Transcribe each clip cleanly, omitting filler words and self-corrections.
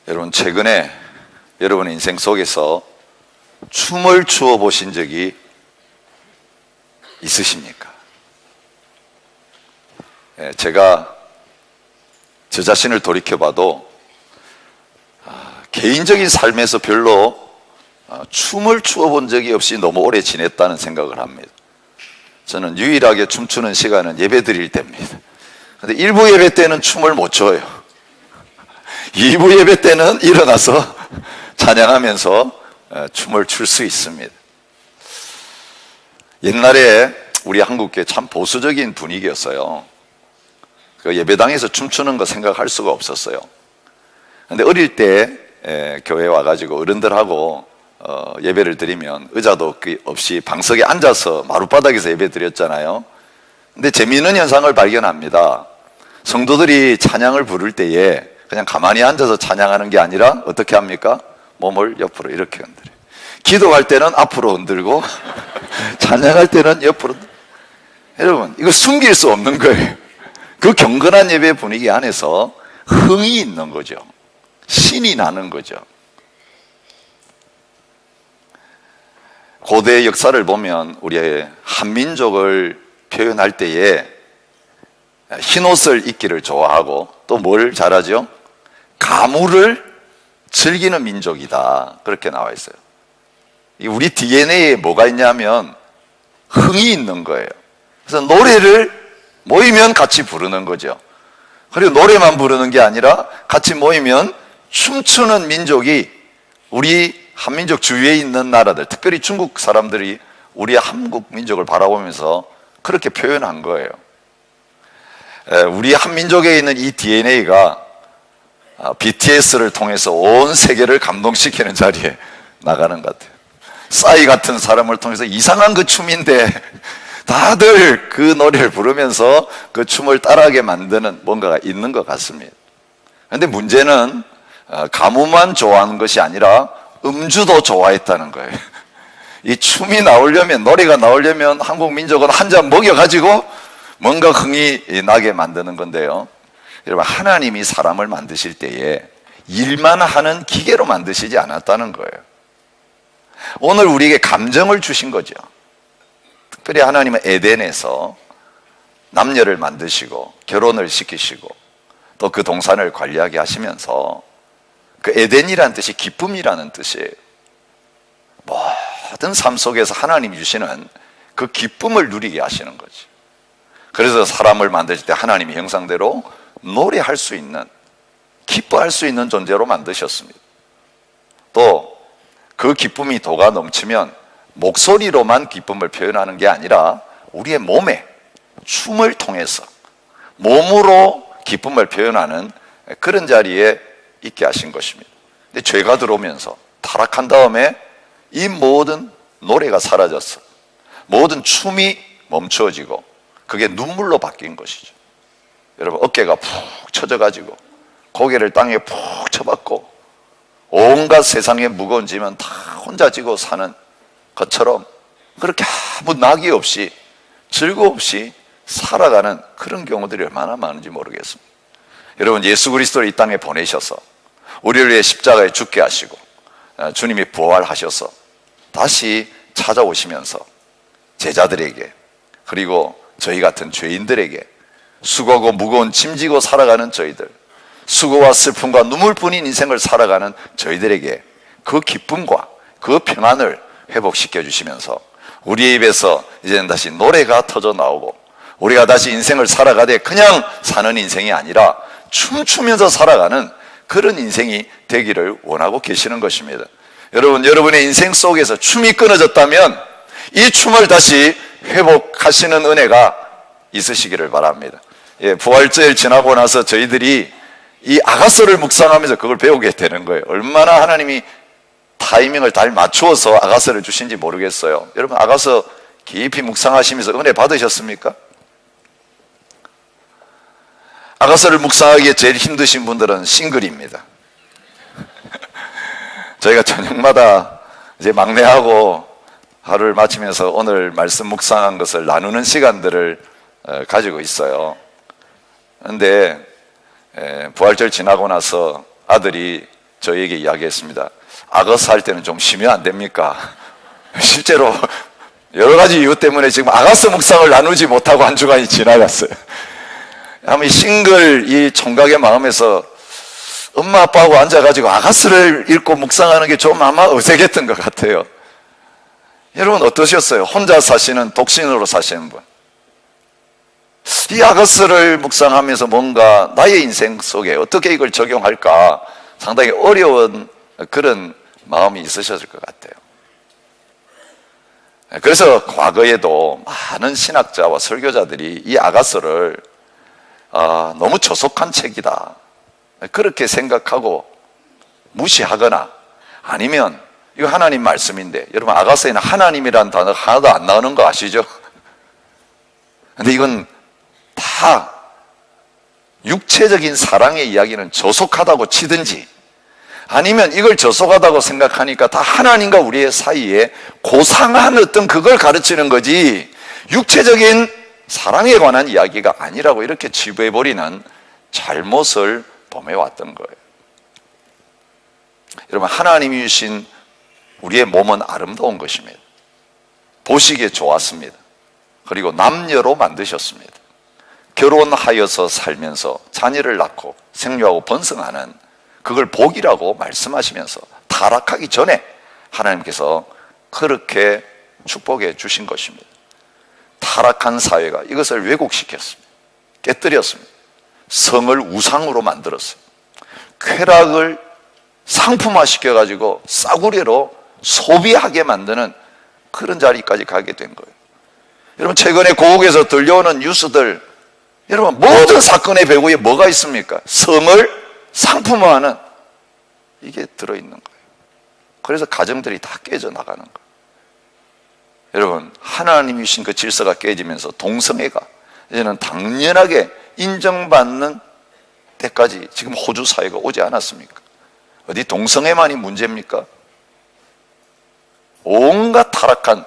여러분, 최근에 여러분의 인생 속에서 춤을 추어 보신 적이 있으십니까? 제가 저 자신을 돌이켜봐도 개인적인 삶에서 별로 춤을 추어 본 적이 없이 너무 오래 지냈다는 생각을 합니다. 저는 유일하게 춤추는 시간은 예배 드릴 때입니다. 근데 1부 예배 때는 춤을 못 춰요. 2부 예배 때는 일어나서 찬양하면서 춤을 출 수 있습니다. 옛날에 우리 한국교회 참 보수적인 분위기였어요. 그 예배당에서 춤추는 거 생각할 수가 없었어요. 근데 어릴 때 교회 와가지고 어른들하고 예배를 드리면 의자도 없이 방석에 앉아서 마룻바닥에서 예배 드렸잖아요. 근데 재미있는 현상을 발견합니다. 성도들이 찬양을 부를 때에 그냥 가만히 앉아서 찬양하는 게 아니라 어떻게 합니까? 몸을 옆으로 이렇게 흔들어요. 기도할 때는 앞으로 흔들고 찬양할 때는 옆으로. 여러분, 이거 숨길 수 없는 거예요. 그 경건한 예배 분위기 안에서 흥이 있는 거죠. 신이 나는 거죠. 고대 역사를 보면 우리의 한민족을 표현할 때에 흰옷을 입기를 좋아하고 또 뭘 잘하죠? 가물을 즐기는 민족이다, 그렇게 나와 있어요. 우리 DNA에 뭐가 있냐면 흥이 있는 거예요. 그래서 노래를 모이면 같이 부르는 거죠. 그리고 노래만 부르는 게 아니라 같이 모이면 춤추는 민족이 우리 한민족 주위에 있는 나라들, 특별히 중국 사람들이 우리 한국 민족을 바라보면서 그렇게 표현한 거예요. 우리 한민족에 있는 이 DNA가 BTS를 통해서 온 세계를 감동시키는 자리에 나가는 것 같아요. 싸이 같은 사람을 통해서 이상한 그 춤인데 다들 그 노래를 부르면서 그 춤을 따라하게 만드는 뭔가가 있는 것 같습니다. 그런데 문제는 가무만 좋아하는 것이 아니라 음주도 좋아했다는 거예요. 이 춤이 나오려면, 노래가 나오려면 한국 민족은 한 잔 먹여가지고 뭔가 흥이 나게 만드는 건데요. 여러분, 하나님이 사람을 만드실 때에 일만 하는 기계로 만드시지 않았다는 거예요. 오늘 우리에게 감정을 주신 거죠. 특별히 하나님은 에덴에서 남녀를 만드시고 결혼을 시키시고 또 그 동산을 관리하게 하시면서 그 에덴이라는 뜻이 기쁨이라는 뜻이에요. 모든 삶 속에서 하나님이 주시는 그 기쁨을 누리게 하시는 거지. 그래서 사람을 만드실 때 하나님의 형상대로 노래할 수 있는, 기뻐할 수 있는 존재로 만드셨습니다. 또 그 기쁨이 도가 넘치면 목소리로만 기쁨을 표현하는 게 아니라 우리의 몸에 춤을 통해서 몸으로 기쁨을 표현하는 그런 자리에 있게 하신 것입니다. 근데 죄가 들어오면서 타락한 다음에 이 모든 노래가 사라졌어. 모든 춤이 멈추어지고 그게 눈물로 바뀐 것이죠. 여러분, 어깨가 푹 처져가지고 고개를 땅에 푹 쳐박고 온갖 세상의 무거운 짐은 다 혼자 지고 사는 것처럼 그렇게 아무 낙이 없이 즐거움없이 살아가는 그런 경우들이 얼마나 많은지 모르겠습니다. 여러분, 예수 그리스도를 이 땅에 보내셔서 우리를 위해 십자가에 죽게 하시고 주님이 부활하셔서 다시 찾아오시면서 제자들에게, 그리고 저희 같은 죄인들에게, 수고하고 무거운 짐 지고 살아가는 저희들, 수고와 슬픔과 눈물뿐인 인생을 살아가는 저희들에게 그 기쁨과 그 평안을 회복시켜 주시면서 우리의 입에서 이제는 다시 노래가 터져 나오고 우리가 다시 인생을 살아가되 그냥 사는 인생이 아니라 춤추면서 살아가는 그런 인생이 되기를 원하고 계시는 것입니다. 여러분, 여러분의 인생 속에서 춤이 끊어졌다면 이 춤을 다시 회복하시는 은혜가 있으시기를 바랍니다. 부활절 지나고 나서 저희들이 이 아가서를 묵상하면서 그걸 배우게 되는 거예요. 얼마나 하나님이 타이밍을 잘 맞추어서 아가서를 주신지 모르겠어요. 여러분, 아가서 깊이 묵상하시면서 은혜 받으셨습니까? 아가서를 묵상하기에 제일 힘드신 분들은 싱글입니다. 저희가 저녁마다 이제 막내하고 하루를 마치면서 오늘 말씀 묵상한 것을 나누는 시간들을 가지고 있어요. 그런데 부활절 지나고 나서 아들이 저에게 이야기했습니다. 아가스 할 때는 좀 쉬면 안 됩니까? 실제로 여러 가지 이유 때문에 지금 아가스 묵상을 나누지 못하고 한 주간이 지나갔어요. 아마 싱글 이 총각의 마음에서 엄마 아빠하고 앉아가지고 아가스를 읽고 묵상하는 게 좀 아마 어색했던 것 같아요. 여러분 어떠셨어요? 혼자 사시는 독신으로 사시는 분, 이 아가스를 묵상하면서 뭔가 나의 인생 속에 어떻게 이걸 적용할까 상당히 어려운 그런 마음이 있으셨을 것 같아요. 그래서 과거에도 많은 신학자와 설교자들이 이 아가스를 너무 저속한 책이다 그렇게 생각하고 무시하거나, 아니면 이거 하나님 말씀인데, 여러분 아가스에는 하나님이라는 단어가 하나도 안 나오는 거 아시죠? 근데 이건 다 육체적인 사랑의 이야기는 저속하다고 치든지, 아니면 이걸 저속하다고 생각하니까 다 하나님과 우리의 사이에 고상한 어떤 그걸 가르치는 거지 육체적인 사랑에 관한 이야기가 아니라고 이렇게 치부해버리는 잘못을 범해왔던 거예요. 여러분 하나님이 주신 우리의 몸은 아름다운 것입니다. 보시기에 좋았습니다. 그리고 남녀로 만드셨습니다. 결혼하여서 살면서 자녀를 낳고 생育하고 번성하는 그걸 복이라고 말씀하시면서 타락하기 전에 하나님께서 그렇게 축복해 주신 것입니다. 타락한 사회가 이것을 왜곡시켰습니다. 깨뜨렸습니다. 성을 우상으로 만들었어요. 쾌락을 상품화시켜가지고 싸구려로 소비하게 만드는 그런 자리까지 가게 된 거예요. 여러분 최근에 고국에서 들려오는 뉴스들, 여러분 모든 사건의 배후에 뭐가 있습니까? 성을 상품화하는 이게 들어있는 거예요. 그래서 가정들이 다 깨져나가는 거예요. 여러분 하나님이 주신 그 질서가 깨지면서 동성애가 이제는 당연하게 인정받는 때까지 지금 호주 사회가 오지 않았습니까? 어디 동성애만이 문제입니까? 온갖 타락한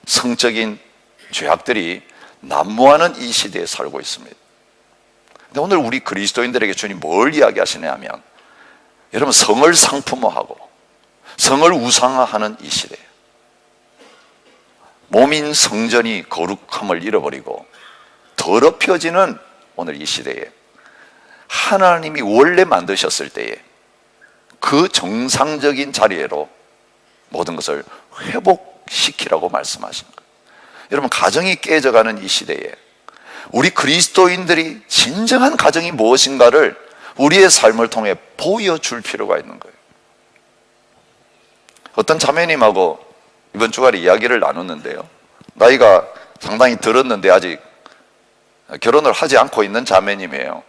성적인 죄악들이 난무하는 이 시대에 살고 있습니다. 근데 오늘 우리 그리스도인들에게 주님 뭘 이야기하시냐면, 여러분 성을 상품화하고 성을 우상화하는 이 시대에 몸인 성전이 거룩함을 잃어버리고 더럽혀지는 오늘 이 시대에 하나님이 원래 만드셨을 때에 그 정상적인 자리로 모든 것을 회복시키라고 말씀하신 거예요. 여러분 가정이 깨져가는 이 시대에 우리 그리스도인들이 진정한 가정이 무엇인가를 우리의 삶을 통해 보여줄 필요가 있는 거예요. 어떤 자매님하고 이번 주말에 이야기를 나눴는데요, 나이가 상당히 들었는데 아직 결혼을 하지 않고 있는 자매님이에요.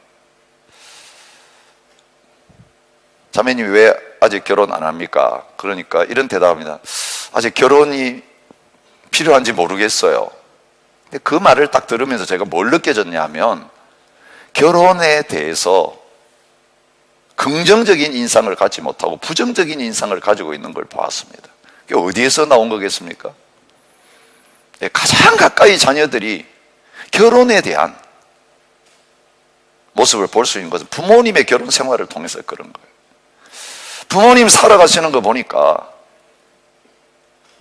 자매님이 왜 아직 결혼 안 합니까? 그러니까 이런 대답합니다. 아직 결혼이 필요한지 모르겠어요. 근데 그 말을 딱 들으면서 제가 뭘 느껴졌냐 하면, 결혼에 대해서 긍정적인 인상을 갖지 못하고 부정적인 인상을 가지고 있는 걸 보았습니다. 그게 어디에서 나온 거겠습니까? 가장 가까이 자녀들이 결혼에 대한 모습을 볼 수 있는 것은 부모님의 결혼 생활을 통해서 그런 거예요. 부모님 살아가시는 거 보니까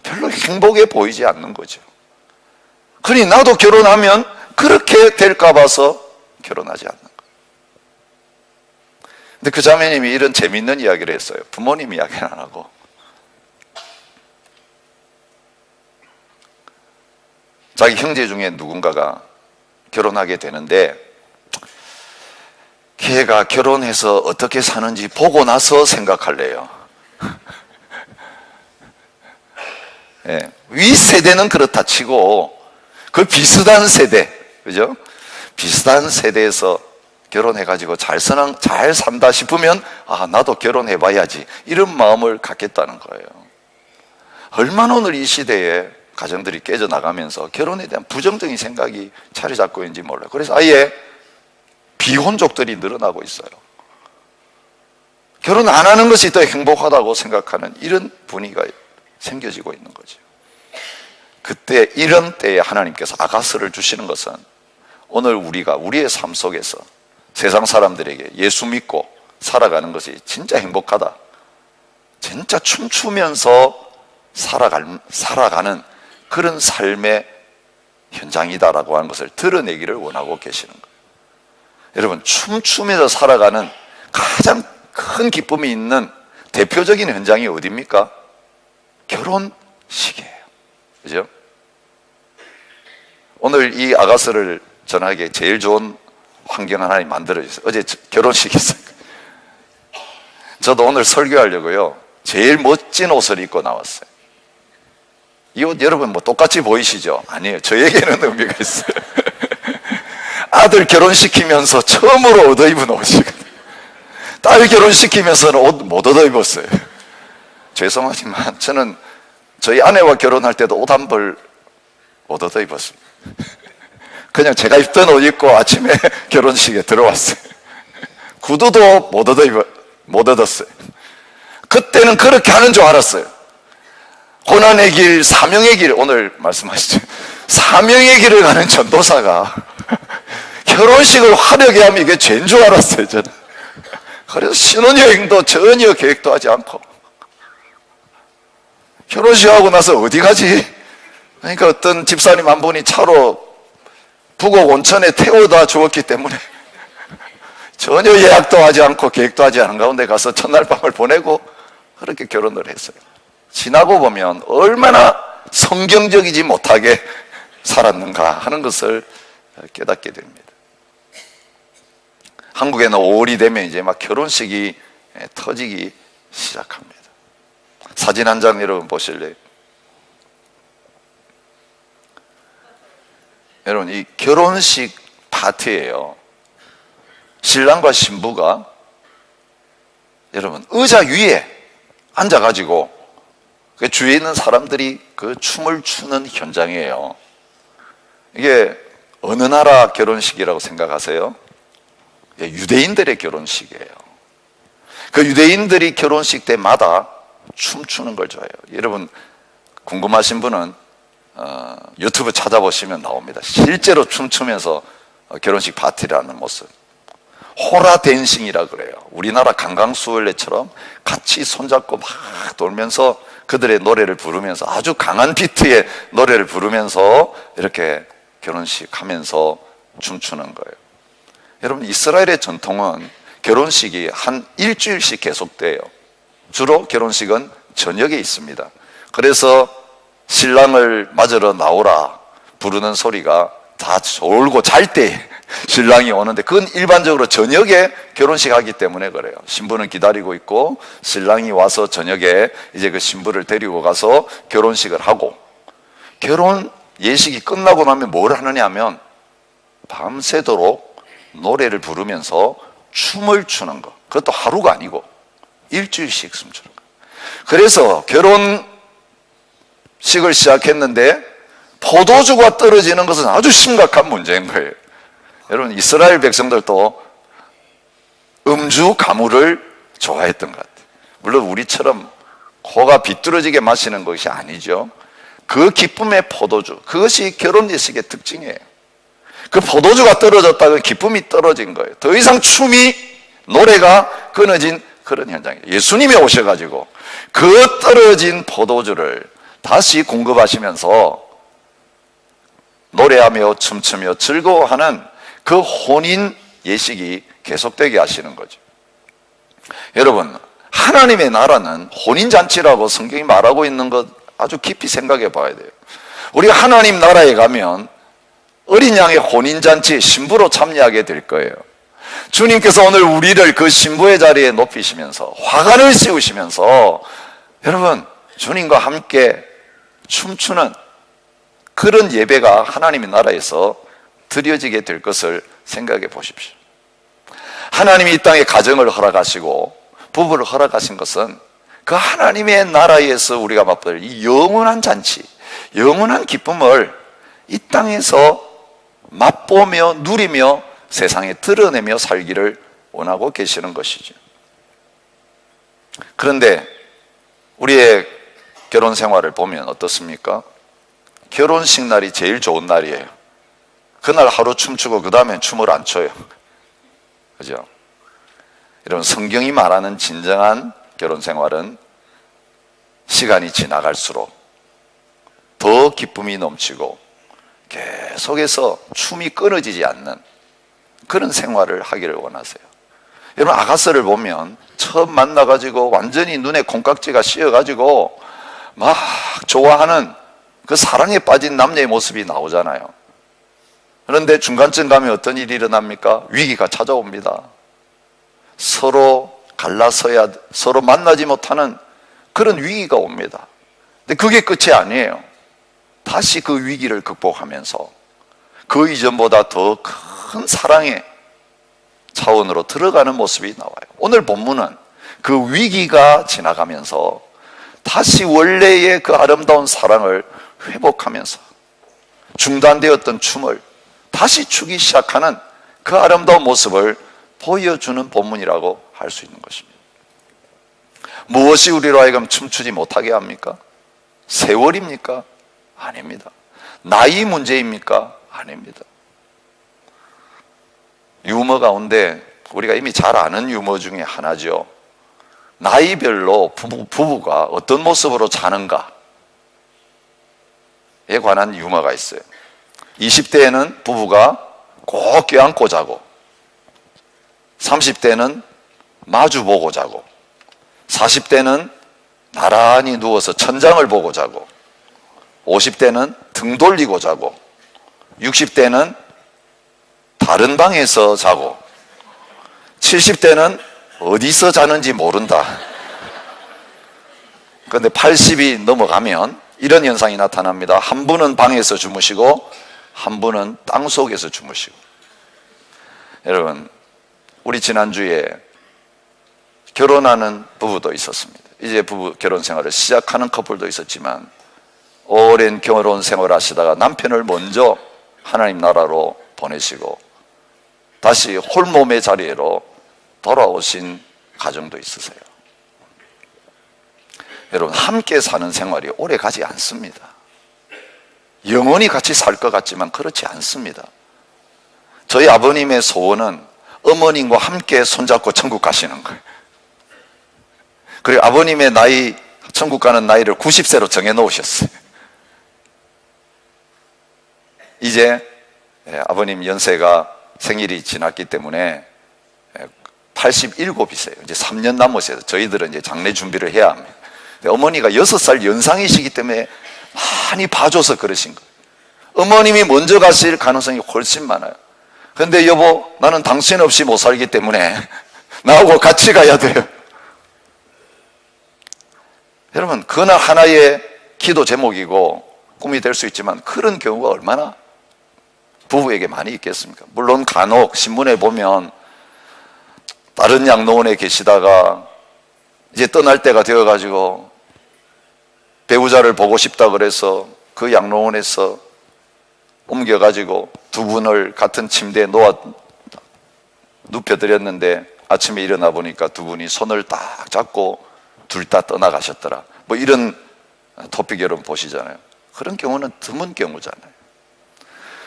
별로 행복해 보이지 않는 거죠. 그러니 나도 결혼하면 그렇게 될까 봐서 결혼하지 않는 거예요. 근데 그 자매님이 이런 재미있는 이야기를 했어요. 부모님 이야기는 안 하고, 자기 형제 중에 누군가가 결혼하게 되는데 걔가 결혼해서 어떻게 사는지 보고 나서 생각할래요. 예, 위 세대는 그렇다 치고 그 비슷한 세대, 그죠? 비슷한 세대에서 결혼해가지고 잘 산다 싶으면 나도 결혼해봐야지 이런 마음을 갖겠다는 거예요. 얼마나 오늘 이 시대에 가정들이 깨져나가면서 결혼에 대한 부정적인 생각이 자리 잡고 있는지 몰라요. 그래서 아예 비혼족들이 늘어나고 있어요. 결혼 안 하는 것이 더 행복하다고 생각하는 이런 분위기가 생겨지고 있는 거죠. 그때 이런 때에 하나님께서 아가스를 주시는 것은 오늘 우리가 우리의 삶 속에서 세상 사람들에게 예수 믿고 살아가는 것이 진짜 행복하다, 진짜 춤추면서 살아가는 그런 삶의 현장이다라고 하는 것을 드러내기를 원하고 계시는 거예요. 여러분, 춤추면서 살아가는 가장 큰 기쁨이 있는 대표적인 현장이 어디입니까? 결혼식이에요. 그죠? 오늘 이 아가서를 전하기에 제일 좋은 환경 하나님 만들어주셨어요. 어제 결혼식이 있어요. 저도 오늘 설교하려고요, 제일 멋진 옷을 입고 나왔어요. 이 옷 여러분 뭐 똑같이 보이시죠? 아니에요. 저에게는 의미가 있어요. 아들 결혼시키면서 처음으로 얻어 입은 옷이거든요. 딸 결혼시키면서는 옷 못 얻어 입었어요. 죄송하지만 저는 저희 아내와 결혼할 때도 옷 한 벌 못 얻어 입었습니다. 그냥 제가 입던 옷 입고 아침에 결혼식에 들어왔어요. 구두도 못 얻었어요. 그때는 그렇게 하는 줄 알았어요. 고난의 길, 사명의 길, 오늘 말씀하시죠. 사명의 길을 가는 전도사가 결혼식을 화려하게 하면 이게 죄인 줄 알았어요, 저는. 그래서 신혼여행도 전혀 계획도 하지 않고, 결혼식하고 나서 어디 가지? 그러니까 어떤 집사님 한 분이 차로 북옥 온천에 태워다 주었기 때문에 전혀 예약도 하지 않고 계획도 하지 않은 가운데 가서 첫날 밤을 보내고 그렇게 결혼을 했어요. 지나고 보면 얼마나 성경적이지 못하게 살았는가 하는 것을 깨닫게 됩니다. 한국에는 5월이 되면 이제 막 결혼식이 터지기 시작합니다. 사진 한 장 여러분 보실래요? 여러분, 이 결혼식 파티예요. 신랑과 신부가 여러분 의자 위에 앉아가지고 그 주위에 있는 사람들이 그 춤을 추는 현장이에요. 이게 어느 나라 결혼식이라고 생각하세요? 유대인들의 결혼식이에요. 그 유대인들이 결혼식 때마다 춤추는 걸 좋아해요. 여러분 궁금하신 분은 유튜브 찾아보시면 나옵니다. 실제로 춤추면서 결혼식 파티라는 모습, 호라 댄싱이라 그래요. 우리나라 강강수월래처럼 같이 손잡고 막 돌면서 그들의 노래를 부르면서 아주 강한 비트의 노래를 부르면서 이렇게 결혼식 하면서 춤추는 거예요. 여러분, 이스라엘의 전통은 결혼식이 한 일주일씩 계속돼요. 주로 결혼식은 저녁에 있습니다. 그래서 신랑을 맞으러 나오라 부르는 소리가 다 졸고 잘 때 신랑이 오는데, 그건 일반적으로 저녁에 결혼식 하기 때문에 그래요. 신부는 기다리고 있고 신랑이 와서 저녁에 이제 그 신부를 데리고 가서 결혼식을 하고, 결혼 예식이 끝나고 나면 뭘 하느냐 하면 밤새도록 노래를 부르면서 춤을 추는 거. 그것도 하루가 아니고 일주일씩 춤추는 거. 그래서 결혼식을 시작했는데 포도주가 떨어지는 것은 아주 심각한 문제인 거예요. 여러분, 이스라엘 백성들도 음주 가무를 좋아했던 것 같아요. 물론 우리처럼 코가 비뚤어지게 마시는 것이 아니죠. 그 기쁨의 포도주, 그것이 결혼 예식의 특징이에요. 그 포도주가 떨어졌다고 기쁨이 떨어진 거예요. 더 이상 춤이, 노래가 끊어진 그런 현장이에요. 예수님이 오셔가지고 그 떨어진 포도주를 다시 공급하시면서 노래하며 춤추며 즐거워하는 그 혼인 예식이 계속되게 하시는 거죠. 여러분, 하나님의 나라는 혼인잔치라고 성경이 말하고 있는 것 아주 깊이 생각해 봐야 돼요. 우리가 하나님 나라에 가면 어린 양의 혼인잔치에 신부로 참여하게 될 거예요. 주님께서 오늘 우리를 그 신부의 자리에 높이시면서 화관을 씌우시면서 여러분 주님과 함께 춤추는 그런 예배가 하나님의 나라에서 드려지게 될 것을 생각해 보십시오. 하나님이 이 땅에 가정을 허락하시고 부부를 허락하신 것은 그 하나님의 나라에서 우리가 맛볼 이 영원한 잔치, 영원한 기쁨을 이 땅에서 맛보며 누리며 세상에 드러내며 살기를 원하고 계시는 것이죠. 그런데 우리의 결혼 생활을 보면 어떻습니까? 결혼식 날이 제일 좋은 날이에요. 그날 하루 춤추고 그 다음엔 춤을 안 춰요. 그죠? 여러분, 성경이 말하는 진정한 결혼 생활은 시간이 지나갈수록 더 기쁨이 넘치고 계속해서 춤이 끊어지지 않는 그런 생활을 하기를 원하세요. 여러분, 아가서를 보면 처음 만나가지고 완전히 눈에 콩깍지가 씌어가지고 막 좋아하는 그 사랑에 빠진 남녀의 모습이 나오잖아요. 그런데 중간쯤 가면 어떤 일이 일어납니까? 위기가 찾아옵니다. 서로 갈라서야, 서로 만나지 못하는 그런 위기가 옵니다. 근데 그게 끝이 아니에요. 다시 그 위기를 극복하면서 그 이전보다 더 큰 사랑의 차원으로 들어가는 모습이 나와요. 오늘 본문은 그 위기가 지나가면서 다시 원래의 그 아름다운 사랑을 회복하면서 중단되었던 춤을 다시 추기 시작하는 그 아름다운 모습을 보여주는 본문이라고 할 수 있는 것입니다. 무엇이 우리로 하여금 춤추지 못하게 합니까? 세월입니까? 아닙니다. 나이 문제입니까? 아닙니다. 유머 가운데 우리가 이미 잘 아는 유머 중에 하나죠. 나이별로 부부가 어떤 모습으로 자는가에 관한 유머가 있어요. 20대에는 부부가 꼭 껴안고 자고, 30대는 마주보고 자고, 40대는 나란히 누워서 천장을 보고 자고, 50대는 등 돌리고 자고, 60대는 다른 방에서 자고, 70대는 어디서 자는지 모른다. 그런데 80이 넘어가면 이런 현상이 나타납니다. 한 분은 방에서 주무시고 한 분은 땅속에서 주무시고. 여러분, 우리 지난주에 결혼하는 부부도 있었습니다. 이제 부부 결혼 생활을 시작하는 커플도 있었지만, 오랜 결혼 생활을 하시다가 남편을 먼저 하나님 나라로 보내시고 다시 홀몸의 자리로 돌아오신 가정도 있으세요. 여러분, 함께 사는 생활이 오래 가지 않습니다. 영원히 같이 살 것 같지만 그렇지 않습니다. 저희 아버님의 소원은 어머님과 함께 손잡고 천국 가시는 거예요. 그리고 아버님의 나이, 천국 가는 나이를 90세로 정해놓으셨어요. 이제 아버님 연세가 생일이 지났기 때문에 87이세요. 이제 3년 남으세요. 저희들은 이제 장례 준비를 해야 합니다. 어머니가 6살 연상이시기 때문에 많이 봐줘서 그러신 거예요. 어머님이 먼저 가실 가능성이 훨씬 많아요. 그런데 여보, 나는 당신 없이 못 살기 때문에 나하고 같이 가야 돼요. 여러분, 그날 하나의 기도 제목이고 꿈이 될 수 있지만 그런 경우가 얼마나 부부에게 많이 있겠습니까? 물론 간혹 신문에 보면 다른 양로원에 계시다가 이제 떠날 때가 되어가지고 배우자를 보고 싶다 그래서 그 양로원에서 옮겨가지고 두 분을 같은 침대에 눕혀드렸는데 아침에 일어나 보니까 두 분이 손을 딱 잡고 둘 다 떠나가셨더라. 뭐 이런 토픽 여러분 보시잖아요. 그런 경우는 드문 경우잖아요.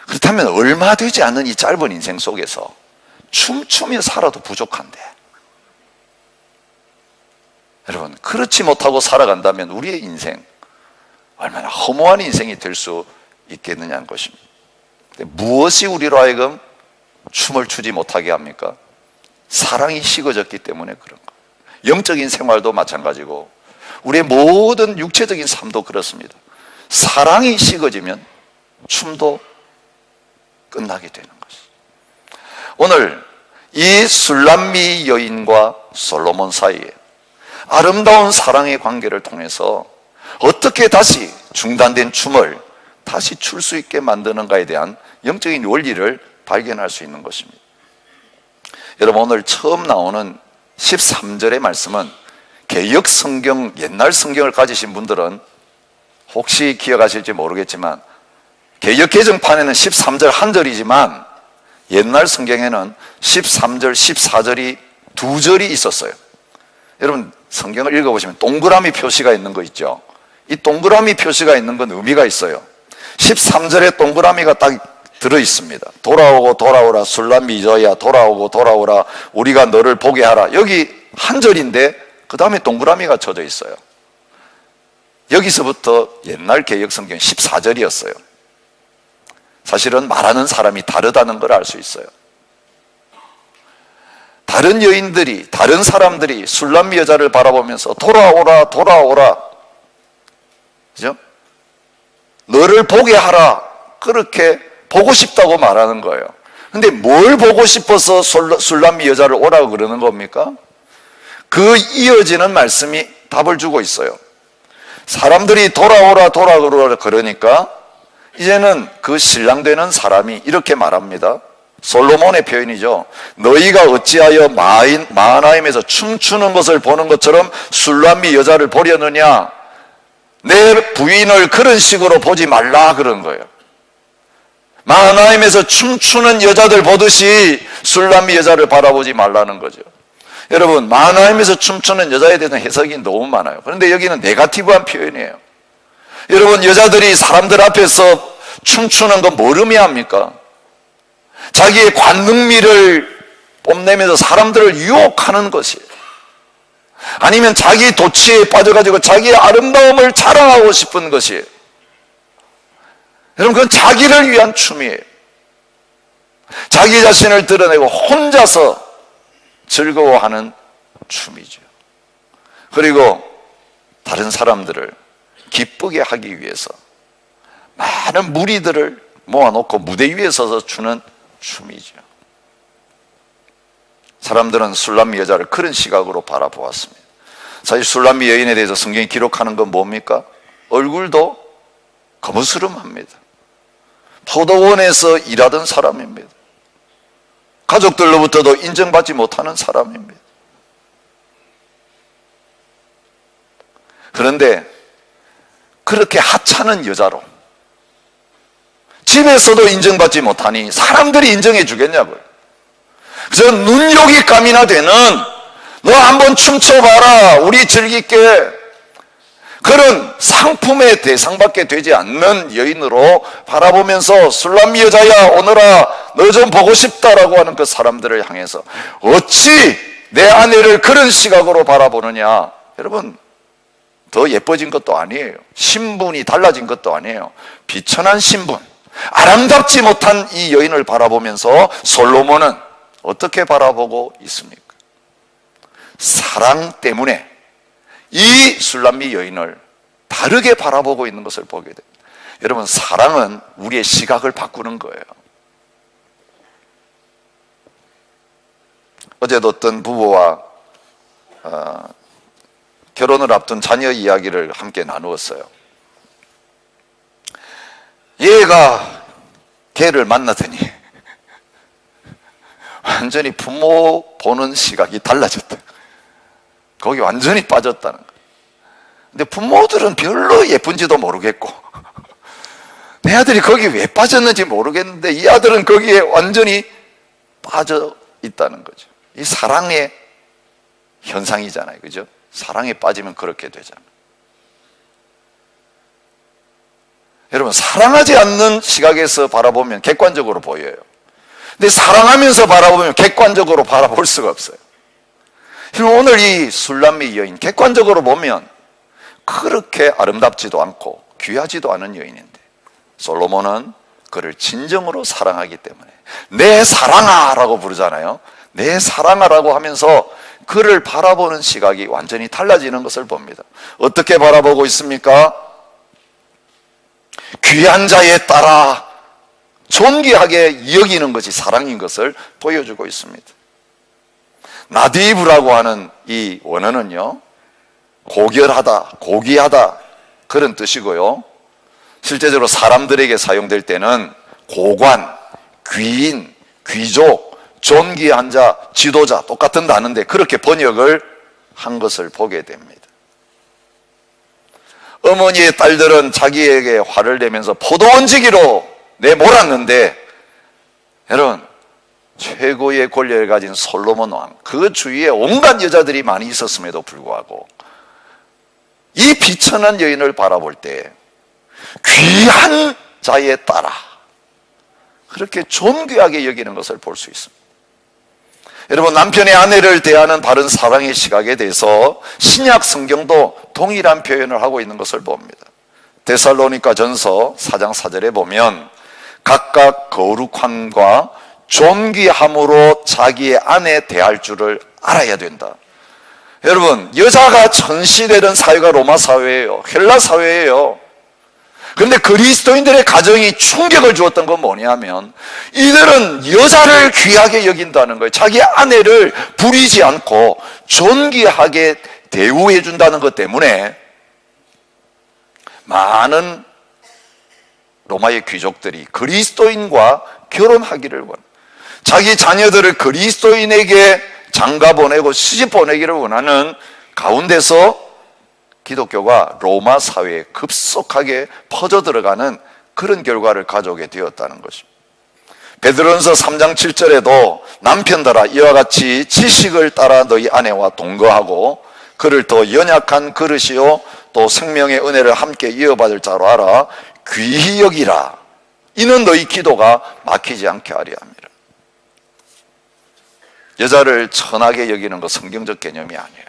그렇다면 얼마 되지 않는 이 짧은 인생 속에서 춤추며 살아도 부족한데, 여러분, 그렇지 못하고 살아간다면 우리의 인생 얼마나 허무한 인생이 될 수 있겠느냐는 것입니다. 무엇이 우리로 하여금 춤을 추지 못하게 합니까? 사랑이 식어졌기 때문에 그런 거예요. 영적인 생활도 마찬가지고 우리의 모든 육체적인 삶도 그렇습니다. 사랑이 식어지면 춤도 끝나게 되는 것이죠. 오늘 이 술람미 여인과 솔로몬 사이에 아름다운 사랑의 관계를 통해서 어떻게 다시 중단된 춤을 다시 출 수 있게 만드는가에 대한 영적인 원리를 발견할 수 있는 것입니다. 여러분, 오늘 처음 나오는 13절의 말씀은 개역 성경, 옛날 성경을 가지신 분들은 혹시 기억하실지 모르겠지만 개역 개정판에는 13절 한 절이지만 옛날 성경에는 13절, 14절이 두 절이 있었어요. 여러분, 성경을 읽어보시면 동그라미 표시가 있는 거 있죠. 이 동그라미 표시가 있는 건 의미가 있어요. 13절에 동그라미가 딱 들어있습니다. 돌아오고 돌아오라 술람미 여야, 돌아오고 돌아오라 우리가 너를 보게 하라. 여기 한 절인데 그 다음에 동그라미가 쳐져 있어요. 여기서부터 옛날 개역성경 14절이었어요. 사실은 말하는 사람이 다르다는 걸 알 수 있어요. 다른 여인들이, 다른 사람들이 술람미 여자를 바라보면서 돌아오라, 돌아오라, 그죠? 너를 보게 하라, 그렇게 보고 싶다고 말하는 거예요. 근데 뭘 보고 싶어서 술람미 여자를 오라고 그러는 겁니까? 그 이어지는 말씀이 답을 주고 있어요. 사람들이 돌아오라, 돌아오라 그러니까 이제는 그 신랑 되는 사람이 이렇게 말합니다. 솔로몬의 표현이죠. 너희가 어찌하여 마하나임에서 춤추는 것을 보는 것처럼 술람미 여자를 보려느냐? 내 부인을 그런 식으로 보지 말라 그런 거예요. 마하나임에서 춤추는 여자들 보듯이 술람미 여자를 바라보지 말라는 거죠. 여러분, 마하나임에서 춤추는 여자에 대한 해석이 너무 많아요. 그런데 여기는 네거티브한 표현이에요. 여러분, 여자들이 사람들 앞에서 춤추는 건 뭘 의미합니까? 자기의 관능미를 뽐내면서 사람들을 유혹하는 것이에요. 아니면 자기 도취에 빠져가지고 자기의 아름다움을 자랑하고 싶은 것이에요. 여러분, 그건 자기를 위한 춤이에요. 자기 자신을 드러내고 혼자서 즐거워하는 춤이죠. 그리고 다른 사람들을 기쁘게 하기 위해서 많은 무리들을 모아놓고 무대 위에 서서 추는 춤이죠. 사람들은 술람미 여자를 그런 시각으로 바라보았습니다. 사실 술람미 여인에 대해서 성경이 기록하는 건 뭡니까? 얼굴도 거무스름합니다. 포도원에서 일하던 사람입니다. 가족들로부터도 인정받지 못하는 사람입니다. 그런데 그렇게 하찮은 여자로 집에서도 인정받지 못하니 사람들이 인정해 주겠냐고요. 그래서 눈욕이 감이나 되는, 너 한번 춤춰봐라, 우리 즐길게, 그런 상품의 대상밖에 되지 않는 여인으로 바라보면서 술람미 여자야 오너라, 너 좀 보고 싶다라고 하는 그 사람들을 향해서 어찌 내 아내를 그런 시각으로 바라보느냐. 여러분, 더 예뻐진 것도 아니에요. 신분이 달라진 것도 아니에요. 비천한 신분, 아름답지 못한 이 여인을 바라보면서 솔로몬은 어떻게 바라보고 있습니까? 사랑 때문에 이 술람미 여인을 다르게 바라보고 있는 것을 보게 됩니다. 여러분, 사랑은 우리의 시각을 바꾸는 거예요. 어제도 어떤 부부와 결혼을 앞둔 자녀 이야기를 함께 나누었어요. 얘가 걔를 만나더니 완전히 부모 보는 시각이 달라졌다. 거기 완전히 빠졌다는 거예요. 근데 부모들은 별로 예쁜지도 모르겠고 내 아들이 거기 왜 빠졌는지 모르겠는데 이 아들은 거기에 완전히 빠져 있다는 거죠. 이 사랑의 현상이잖아요. 그죠? 사랑에 빠지면 그렇게 되잖아요. 여러분, 사랑하지 않는 시각에서 바라보면 객관적으로 보여요. 근데 사랑하면서 바라보면 객관적으로 바라볼 수가 없어요. 오늘 이 술람미 여인, 객관적으로 보면 그렇게 아름답지도 않고 귀하지도 않은 여인인데 솔로몬은 그를 진정으로 사랑하기 때문에 내 사랑아 라고 부르잖아요. 내 사랑아라고 하면서 그를 바라보는 시각이 완전히 달라지는 것을 봅니다. 어떻게 바라보고 있습니까? 귀한 자에 따라 존귀하게 여기는 것이 사랑인 것을 보여주고 있습니다. 나디브라고 하는 이 원어는요, 고결하다, 고귀하다 그런 뜻이고요. 실제적으로 사람들에게 사용될 때는 고관, 귀인, 귀족, 존귀한 자, 지도자 똑같은 단어인데 그렇게 번역을 한 것을 보게 됩니다. 어머니의 딸들은 자기에게 화를 내면서 포도원지기로 내몰았는데 여러분, 최고의 권력을 가진 솔로몬 왕, 그 주위에 온갖 여자들이 많이 있었음에도 불구하고 이 비천한 여인을 바라볼 때 귀한 자에 따라 그렇게 존귀하게 여기는 것을 볼 수 있습니다. 여러분, 남편의 아내를 대하는 바른 사랑의 시각에 대해서 신약 성경도 동일한 표현을 하고 있는 것을 봅니다. 데살로니가 전서 4장 4절에 보면 각각 거룩함과 존귀함으로 자기의 아내 대할 줄을 알아야 된다. 여러분, 여자가 전시되는 사회가 로마 사회예요. 헬라 사회예요. 그런데 그리스도인들의 가정이 충격을 주었던 건 뭐냐면, 이들은 여자를 귀하게 여긴다는 거예요. 자기 아내를 부리지 않고 존귀하게 대우해 준다는 것 때문에 많은 로마의 귀족들이 그리스도인과 결혼하기를 원합니다. 자기 자녀들을 그리스도인에게 장가 보내고 시집 보내기를 원하는 가운데서 기독교가 로마 사회에 급속하게 퍼져 들어가는 그런 결과를 가져오게 되었다는 것입니다. 베드로전서 3장 7절에도 남편들아 이와 같이 지식을 따라 너희 아내와 동거하고 그를 더 연약한 그릇이요 또 생명의 은혜를 함께 이어받을 자로 알아 귀히 여기라. 이는 너희 기도가 막히지 않게 하려 함이라. 여자를 천하게 여기는 것 성경적 개념이 아니에요.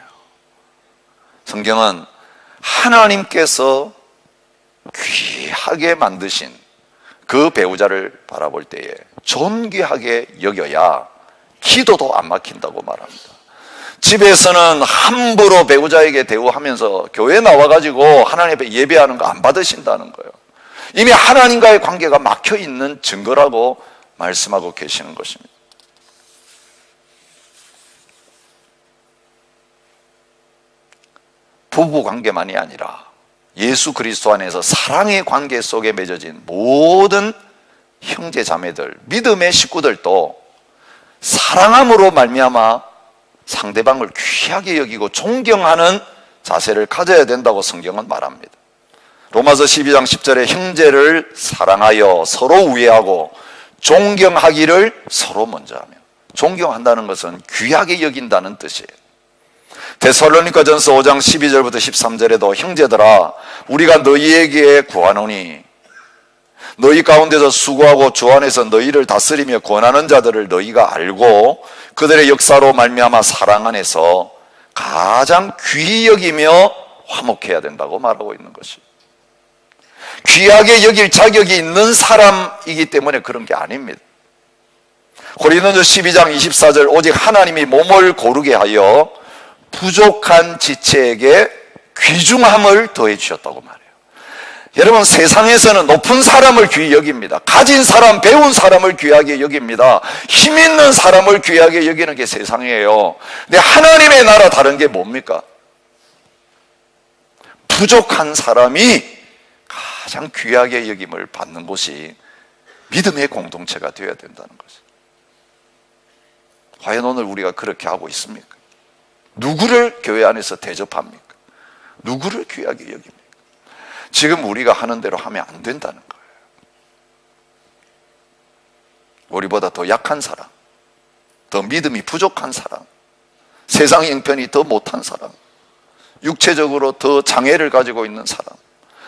성경은 하나님께서 귀하게 만드신 그 배우자를 바라볼 때에 존귀하게 여겨야 기도도 안 막힌다고 말합니다. 집에서는 함부로 배우자에게 대우하면서 교회 나와가지고 하나님 앞에 예배하는 거 안 받으신다는 거예요. 이미 하나님과의 관계가 막혀 있는 증거라고 말씀하고 계시는 것입니다. 부부 관계만이 아니라 예수 그리스도 안에서 사랑의 관계 속에 맺어진 모든 형제 자매들, 믿음의 식구들도 사랑함으로 말미암아 상대방을 귀하게 여기고 존경하는 자세를 가져야 된다고 성경은 말합니다. 로마서 12장 10절에 형제를 사랑하여 서로 우애하고 존경하기를 서로 먼저 하며, 존경한다는 것은 귀하게 여긴다는 뜻이에요. 데살로니가 전서 5장 12절부터 13절에도 형제들아 우리가 너희에게 구하노니 너희 가운데서 수고하고 주 안에서 너희를 다스리며 권하는 자들을 너희가 알고 그들의 역사로 말미암아 사랑 안에서 가장 귀히 여기며 화목해야 된다고 말하고 있는 것이, 귀하게 여길 자격이 있는 사람이기 때문에 그런 게 아닙니다. 고린도전서 12장 24절 오직 하나님이 몸을 고르게 하여 부족한 지체에게 귀중함을 더해 주셨다고 말해요. 여러분, 세상에서는 높은 사람을 귀히 여깁니다. 가진 사람, 배운 사람을 귀하게 여깁니다. 힘 있는 사람을 귀하게 여기는 게 세상이에요. 근데 하나님의 나라 다른 게 뭡니까? 부족한 사람이 가장 귀하게 여김을 받는 곳이 믿음의 공동체가 되어야 된다는 것이죠. 과연 오늘 우리가 그렇게 하고 있습니까? 누구를 교회 안에서 대접합니까? 누구를 귀하게 여깁니까? 지금 우리가 하는 대로 하면 안 된다는 거예요. 우리보다 더 약한 사람, 더 믿음이 부족한 사람, 세상 형편이 더 못한 사람, 육체적으로 더 장애를 가지고 있는 사람,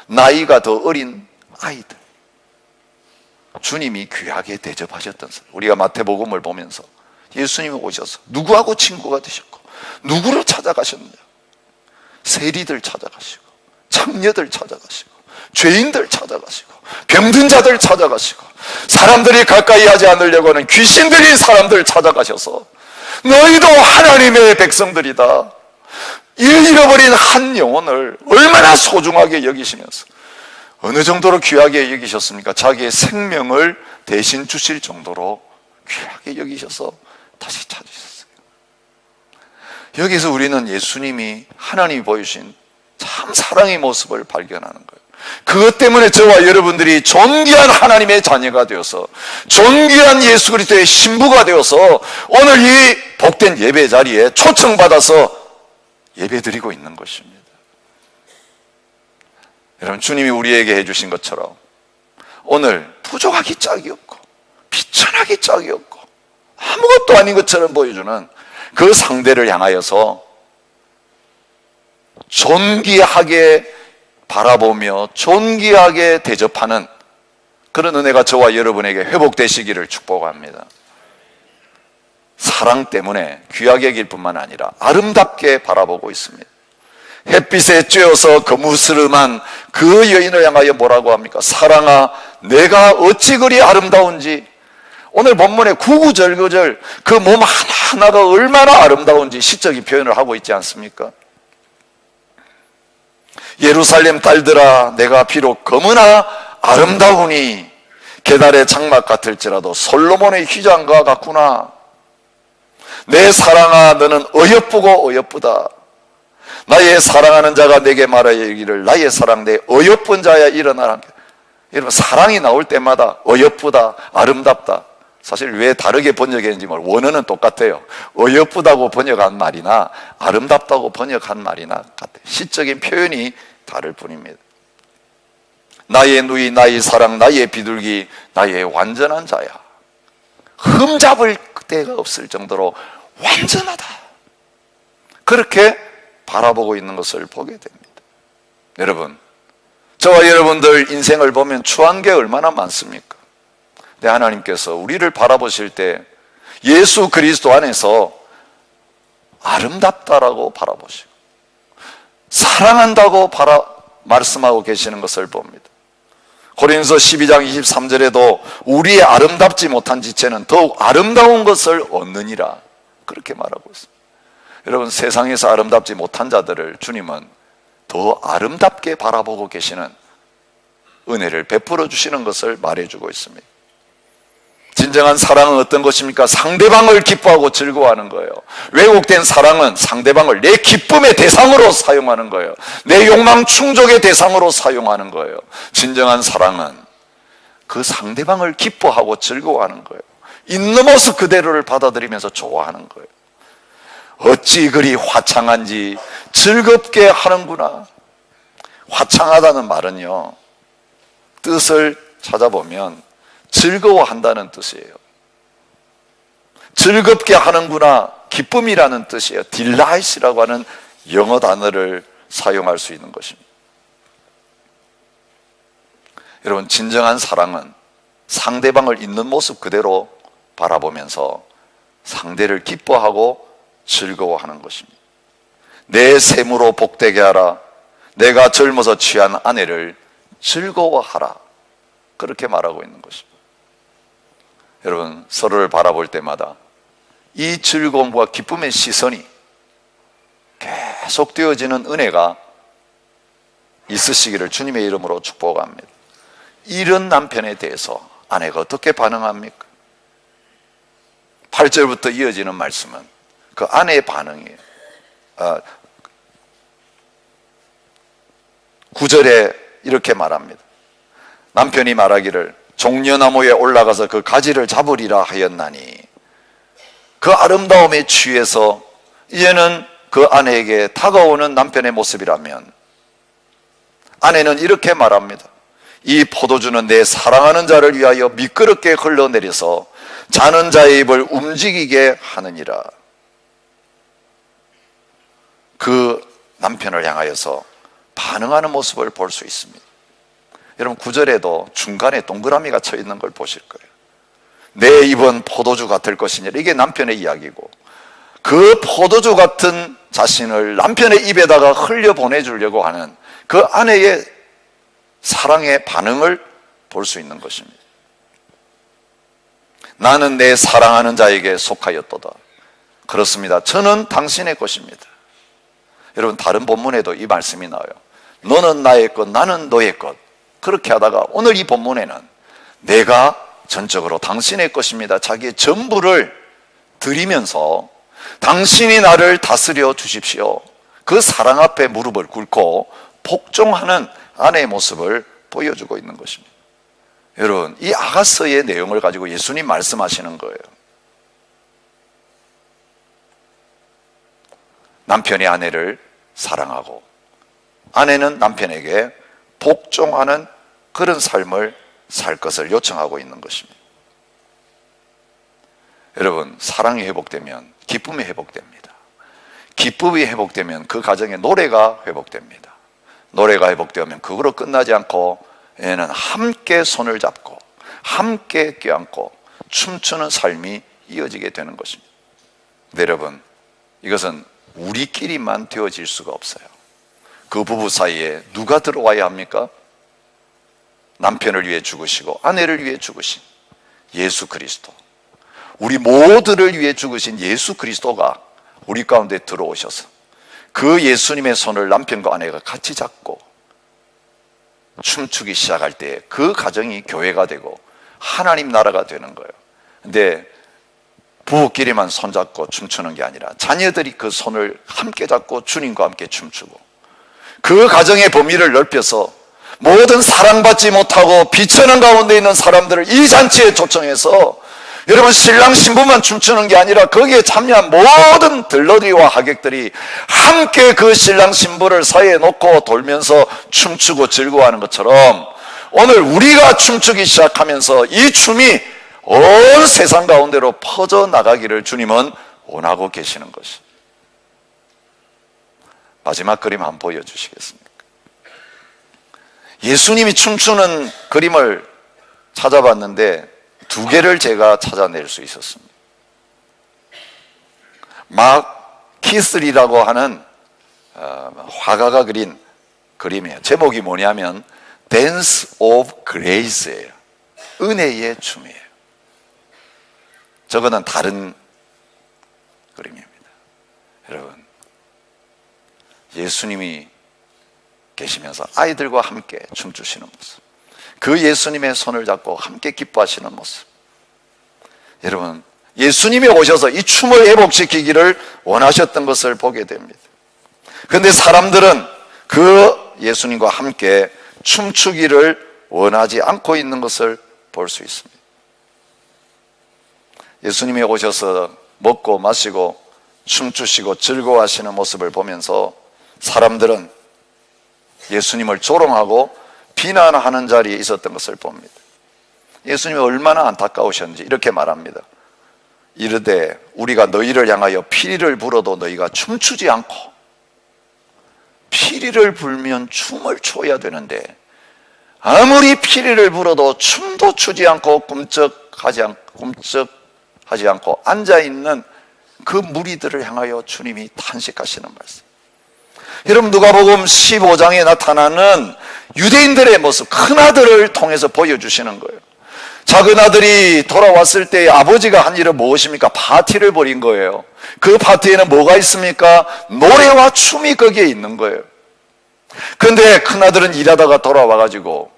나이가 더 어린 아이들, 주님이 귀하게 대접하셨던 사람. 우리가 마태복음을 보면서 예수님이 오셔서 누구하고 친구가 되셨고 누구를 찾아가셨느냐? 세리들 찾아가시고 창녀들 찾아가시고 죄인들 찾아가시고 병든 자들 찾아가시고 사람들이 가까이 하지 않으려고 하는 귀신 들린 사람들 찾아가셔서 너희도 하나님의 백성들이다, 잃어버린 한 영혼을 얼마나 소중하게 여기시면서 어느 정도로 귀하게 여기셨습니까? 자기의 생명을 대신 주실 정도로 귀하게 여기셔서 다시 찾으셨어요. 여기서 우리는 예수님이, 하나님이 보여주신 참 사랑의 모습을 발견하는 거예요. 그것 때문에 저와 여러분들이 존귀한 하나님의 자녀가 되어서 존귀한 예수 그리스도의 신부가 되어서 오늘 이 복된 예배 자리에 초청받아서 예배드리고 있는 것입니다. 여러분, 주님이 우리에게 해주신 것처럼 오늘 부족하기 짝이 없고 비천하기 짝이 없고 아무것도 아닌 것처럼 보여주는 그 상대를 향하여서 존귀하게 바라보며 존귀하게 대접하는 그런 은혜가 저와 여러분에게 회복되시기를 축복합니다. 사랑 때문에 귀하게 여길 뿐만 아니라 아름답게 바라보고 있습니다. 햇빛에 쬐어서 거무스름한 그 여인을 향하여 뭐라고 합니까? 사랑아, 내가 어찌 그리 아름다운지. 오늘 본문에 구구절절 그 몸 하나하나가 얼마나 아름다운지 시적인 표현을 하고 있지 않습니까? 예루살렘 딸들아, 내가 비록 검으나 아름다우니 게달의 장막 같을지라도 솔로몬의 휘장과 같구나. 내 사랑아, 너는 어여쁘고 어여쁘다. 나의 사랑하는 자가 내게 말하여 이르기를 나의 사랑 내 어여쁜 자야 일어나라. 여러분, 사랑이 나올 때마다 어여쁘다, 아름답다. 사실 왜 다르게 번역했는지 모르고 원어는 똑같아요. 어여쁘다고 번역한 말이나 아름답다고 번역한 말이나 같아요. 시적인 표현이 다를 뿐입니다. 나의 누이, 나의 사랑, 나의 비둘기, 나의 완전한 자야. 흠잡을 데가 없을 정도로 완전하다. 그렇게 바라보고 있는 것을 보게 됩니다. 여러분, 저와 여러분들 인생을 보면 추한 게 얼마나 많습니까? 근데 하나님께서 우리를 바라보실 때 예수 그리스도 안에서 아름답다라고 바라보시고 사랑한다고 말씀하고 계시는 것을 봅니다. 고린도서 12장 23절에도 우리의 아름답지 못한 지체는 더욱 아름다운 것을 얻느니라 그렇게 말하고 있습니다. 여러분, 세상에서 아름답지 못한 자들을 주님은 더 아름답게 바라보고 계시는 은혜를 베풀어 주시는 것을 말해주고 있습니다. 진정한 사랑은 어떤 것입니까? 상대방을 기뻐하고 즐거워하는 거예요. 왜곡된 사랑은 상대방을 내 기쁨의 대상으로 사용하는 거예요. 내 욕망 충족의 대상으로 사용하는 거예요. 진정한 사랑은 그 상대방을 기뻐하고 즐거워하는 거예요. 있는 모습 그대로를 받아들이면서 좋아하는 거예요. 어찌 그리 화창한지 즐겁게 하는구나. 화창하다는 말은요, 뜻을 찾아보면 즐거워한다는 뜻이에요. 즐겁게 하는구나, 기쁨이라는 뜻이에요. delight이라고 하는 영어 단어를 사용할 수 있는 것입니다. 여러분, 진정한 사랑은 상대방을 있는 모습 그대로 바라보면서 상대를 기뻐하고 즐거워하는 것입니다. 내 샘으로 복되게 하라. 내가 젊어서 취한 아내를 즐거워하라. 그렇게 말하고 있는 것입니다. 여러분, 서로를 바라볼 때마다 이 즐거움과 기쁨의 시선이 계속 되어지는 은혜가 있으시기를 주님의 이름으로 축복합니다. 이런 남편에 대해서 아내가 어떻게 반응합니까? 8절부터 이어지는 말씀은 그 아내의 반응이에요. 9절에 이렇게 말합니다. 남편이 말하기를 종려나무에 올라가서 그 가지를 잡으리라 하였나니, 그 아름다움에 취해서 이제는 그 아내에게 다가오는 남편의 모습이라면 아내는 이렇게 말합니다. 이 포도주는 내 사랑하는 자를 위하여 미끄럽게 흘러내려서 자는 자의 입을 움직이게 하느니라. 그 남편을 향하여서 반응하는 모습을 볼 수 있습니다. 여러분, 9절에도 중간에 동그라미가 쳐 있는 걸 보실 거예요. 내 입은 포도주 같을 것이니라. 이게 남편의 이야기고, 그 포도주 같은 자신을 남편의 입에다가 흘려보내주려고 하는 그 아내의 사랑의 반응을 볼 수 있는 것입니다. 나는 내 사랑하는 자에게 속하였도다. 그렇습니다. 저는 당신의 것입니다. 여러분, 다른 본문에도 이 말씀이 나와요. 너는 나의 것, 나는 너의 것. 그렇게 하다가 오늘 이 본문에는 내가 전적으로 당신의 것입니다. 자기의 전부를 드리면서 당신이 나를 다스려 주십시오. 그 사랑 앞에 무릎을 꿇고 복종하는 아내의 모습을 보여주고 있는 것입니다. 여러분, 이 아가서의 내용을 가지고 예수님 말씀하시는 거예요. 남편이 아내를 사랑하고 아내는 남편에게 복종하는 그런 삶을 살 것을 요청하고 있는 것입니다. 여러분, 사랑이 회복되면 기쁨이 회복됩니다. 기쁨이 회복되면 그 가정에 노래가 회복됩니다. 노래가 회복되면 그거로 끝나지 않고 얘는 함께 손을 잡고 함께 껴안고 춤추는 삶이 이어지게 되는 것입니다. 근데 여러분, 이것은 우리끼리만 되어질 수가 없어요. 그 부부 사이에 누가 들어와야 합니까? 남편을 위해 죽으시고 아내를 위해 죽으신 예수 그리스도, 우리 모두를 위해 죽으신 예수 그리스도가 우리 가운데 들어오셔서 그 예수님의 손을 남편과 아내가 같이 잡고 춤추기 시작할 때 그 가정이 교회가 되고 하나님 나라가 되는 거예요. 근데 부부끼리만 손잡고 춤추는 게 아니라 자녀들이 그 손을 함께 잡고 주님과 함께 춤추고, 그 가정의 범위를 넓혀서 모든 사랑받지 못하고 비천한 가운데 있는 사람들을 이 잔치에 초청해서 여러분, 신랑 신부만 춤추는 게 아니라 거기에 참여한 모든 들러리와 하객들이 함께 그 신랑 신부를 사이에 놓고 돌면서 춤추고 즐거워하는 것처럼 오늘 우리가 춤추기 시작하면서 이 춤이 온 세상 가운데로 퍼져나가기를 주님은 원하고 계시는 것이. 마지막 그림 한번 보여주시겠습니까? 예수님이 춤추는 그림을 찾아봤는데 두 개를 제가 찾아낼 수 있었습니다. 막 키슬이라고 하는 화가가 그린 그림이에요. 제목이 뭐냐면 Dance of Grace예요. 은혜의 춤이에요. 저거는 다른 그림입니다. 여러분, 예수님이 계시면서 아이들과 함께 춤추시는 모습, 그 예수님의 손을 잡고 함께 기뻐하시는 모습. 여러분, 예수님이 오셔서 이 춤을 회복시키기를 원하셨던 것을 보게 됩니다. 그런데 사람들은 그 예수님과 함께 춤추기를 원하지 않고 있는 것을 볼 수 있습니다. 예수님이 오셔서 먹고 마시고 춤추시고 즐거워하시는 모습을 보면서 사람들은 예수님을 조롱하고 비난하는 자리에 있었던 것을 봅니다. 예수님이 얼마나 안타까우셨는지 이렇게 말합니다. 이르되 우리가 너희를 향하여 피리를 불어도 너희가 춤추지 않고, 피리를 불면 춤을 춰야 되는데 아무리 피리를 불어도 춤도 추지 않고 꼼짝하지 않고 앉아있는 그 무리들을 향하여 주님이 탄식하시는 말씀. 여러분, 누가복음 15장에 나타나는 유대인들의 모습, 큰아들을 통해서 보여주시는 거예요. 작은 아들이 돌아왔을 때 아버지가 한 일은 무엇입니까? 파티를 벌인 거예요. 그 파티에는 뭐가 있습니까? 노래와 춤이 거기에 있는 거예요. 그런데 큰아들은 일하다가 돌아와가지고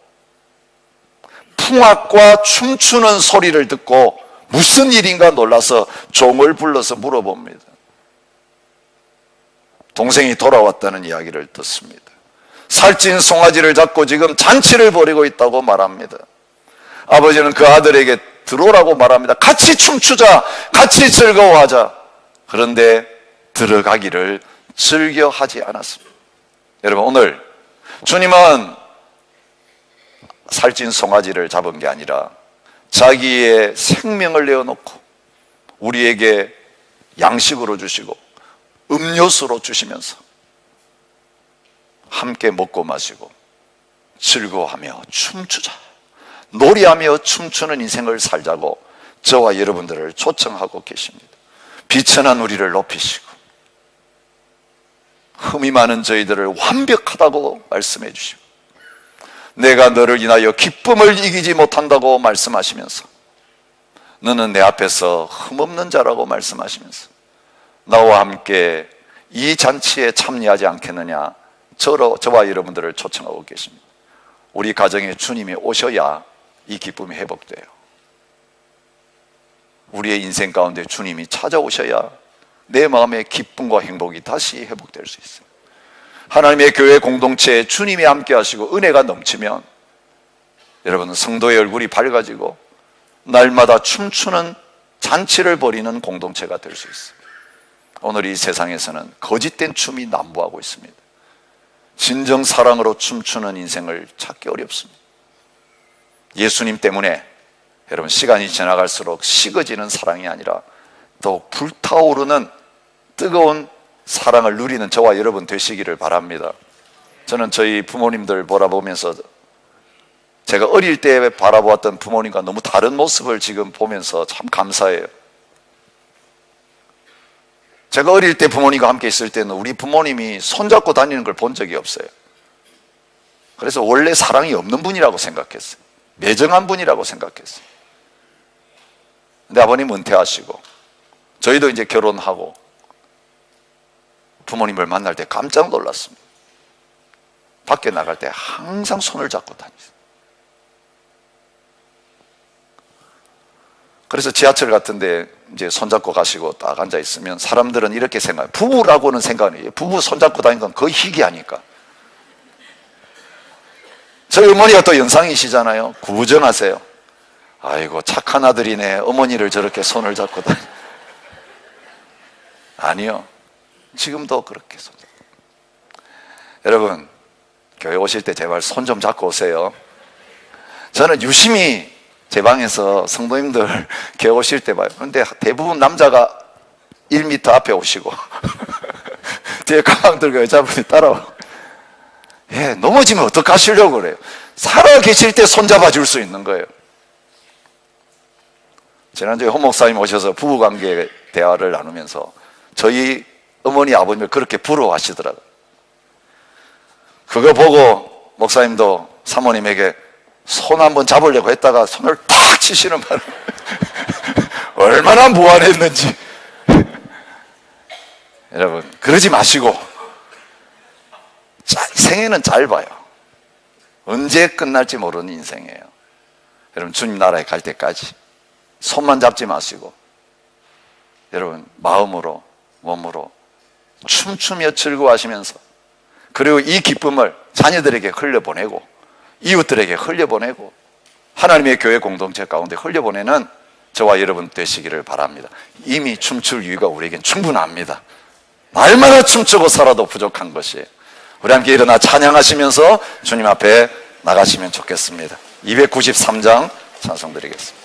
풍악과 춤추는 소리를 듣고 무슨 일인가 놀라서 종을 불러서 물어봅니다. 동생이 돌아왔다는 이야기를 듣습니다. 살찐 송아지를 잡고 지금 잔치를 벌이고 있다고 말합니다. 아버지는 그 아들에게 들어오라고 말합니다. 같이 춤추자, 같이 즐거워하자. 그런데 들어가기를 즐겨하지 않았습니다. 여러분, 오늘 주님은 살찐 송아지를 잡은 게 아니라 자기의 생명을 내어놓고 우리에게 양식으로 주시고 음료수로 주시면서 함께 먹고 마시고 즐거워하며 춤추자, 놀이하며 춤추는 인생을 살자고 저와 여러분들을 초청하고 계십니다. 비천한 우리를 높이시고 흠이 많은 저희들을 완벽하다고 말씀해 주시고 내가 너를 인하여 기쁨을 이기지 못한다고 말씀하시면서 너는 내 앞에서 흠없는 자라고 말씀하시면서 나와 함께 이 잔치에 참여하지 않겠느냐, 저와 여러분들을 초청하고 계십니다. 우리 가정에 주님이 오셔야 이 기쁨이 회복돼요. 우리의 인생 가운데 주님이 찾아오셔야 내 마음의 기쁨과 행복이 다시 회복될 수 있어요. 하나님의 교회 공동체에 주님이 함께 하시고 은혜가 넘치면 여러분, 성도의 얼굴이 밝아지고 날마다 춤추는 잔치를 벌이는 공동체가 될 수 있어요. 오늘 이 세상에서는 거짓된 춤이 난무하고 있습니다. 진정 사랑으로 춤추는 인생을 찾기 어렵습니다. 예수님 때문에 여러분, 시간이 지나갈수록 식어지는 사랑이 아니라 더욱 불타오르는 뜨거운 사랑을 누리는 저와 여러분 되시기를 바랍니다. 저는 저희 부모님들 바라보면서 제가 어릴 때 바라보았던 부모님과 너무 다른 모습을 지금 보면서 참 감사해요. 제가 어릴 때 부모님과 함께 있을 때는 우리 부모님이 손잡고 다니는 걸 본 적이 없어요. 그래서 원래 사랑이 없는 분이라고 생각했어요. 매정한 분이라고 생각했어요. 근데 아버님 은퇴하시고 저희도 이제 결혼하고 부모님을 만날 때 깜짝 놀랐습니다. 밖에 나갈 때 항상 손을 잡고 다녔어요. 그래서 지하철 같은데 이제 손잡고 가시고 딱 앉아 있으면 사람들은 이렇게 생각해요. 부부라고는 생각 안 해요. 부부 손잡고 다니는 건 거의 희귀하니까. 저희 어머니가 또 연상이시잖아요. 구부정하세요. 아이고 착한 아들이네. 어머니를 저렇게 손을 잡고 다니. 아니요. 지금도 그렇게 손잡고. 여러분 교회 오실 때 제발 손 좀 잡고 오세요. 저는 유심히 제 방에서 성도님들 교회 오실 때 봐요. 그런데 대부분 남자가 1m 앞에 오시고 뒤에 가방 들고 여자분이 따라와. 예, 넘어지면 어떡하시려고 그래요. 살아 계실 때 손잡아 줄 수 있는 거예요. 지난주에 홍 목사님 오셔서 부부관계 대화를 나누면서 저희 어머니 아버님을 그렇게 부러워하시더라고요. 그거 보고 목사님도 사모님에게 손 한번 잡으려고 했다가 손을 탁 치시는 바람에 얼마나 무안했는지. 여러분 그러지 마시고, 생애는 짧아요. 언제 끝날지 모르는 인생이에요. 여러분 주님 나라에 갈 때까지 손만 잡지 마시고 여러분 마음으로 몸으로 춤추며 즐거워하시면서, 그리고 이 기쁨을 자녀들에게 흘려보내고 이웃들에게 흘려보내고 하나님의 교회 공동체 가운데 흘려보내는 저와 여러분 되시기를 바랍니다. 이미 춤출 이유가 우리에겐 충분합니다. 날마다 춤추고 살아도 부족한 것이에요. 우리 함께 일어나 찬양하시면서 주님 앞에 나가시면 좋겠습니다. 293장 찬송 드리겠습니다.